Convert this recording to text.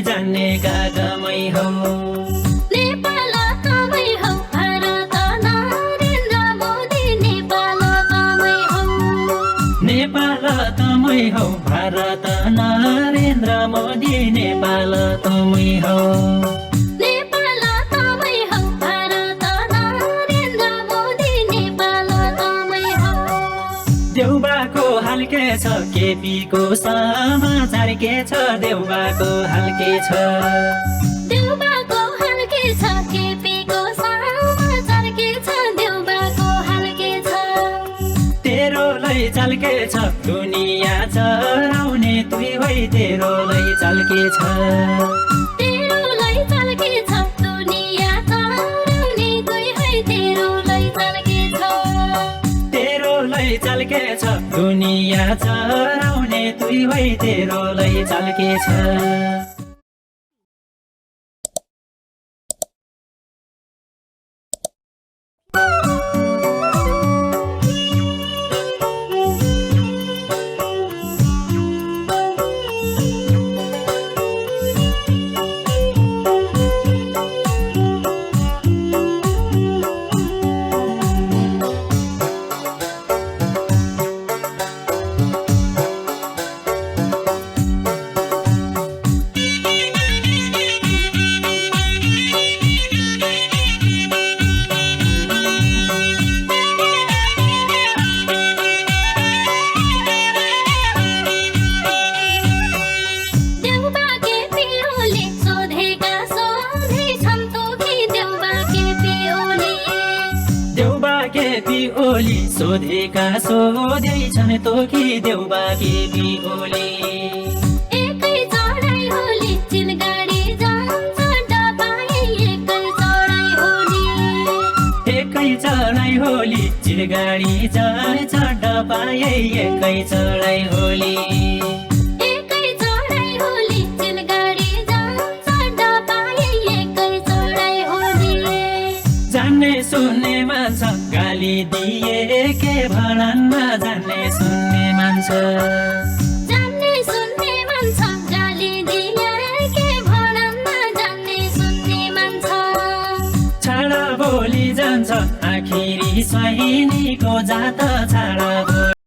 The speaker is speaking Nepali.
जान्ने कागमै हौ नेपाल तमै हौ भारत नरेन्द्र मोदी नेपाल तमै हौ नेपाल तमै हौ भारत नरेन्द्र मोदी नेपाल तमै हौ नेपाल तमै हौ भारत नरेन्द्र मोदी नेपाल तमै हौ देउबाको हाल के छ केपीको समाचार के छ देउबाको हाल के छ देउबाको हाल के छ केपीको समाचार के छ देउबाको हाल के छ तेरो लैचाल के छ दुनिया चराउने तुई होइ तेरो लैचाल के छ तेरो लैचाल के छ दुनिया चराउने तुई होइ तेरो लैचाल के छ तेरो लैचाल के छ दुनिया चराउने तुई होइ तेरो लैचाल के छ ओली सोधेका सोधैछन् तोकी देउबा केपी ओली एकै चढाइ होली चिलगाडी जान्छ डबाई एकै चढाइ होली एकै चढाइ होली चिलगाडी जान्छ डबाई एकै चढाइ होली एकै चढाइ होली चिलगाडी जान्छ डबाई एकै चढाइ होली जान्ने सुन्ने मान्छ गाली दिए के भनन् जान्ने सुन्ने मान्छ जान्ने सुन्ने मान्छ गाली दिए के भनन् जान्ने सुन्ने मान्छ छाडा बोली जान्छ आखिरी स्वाइनीको जात छाडा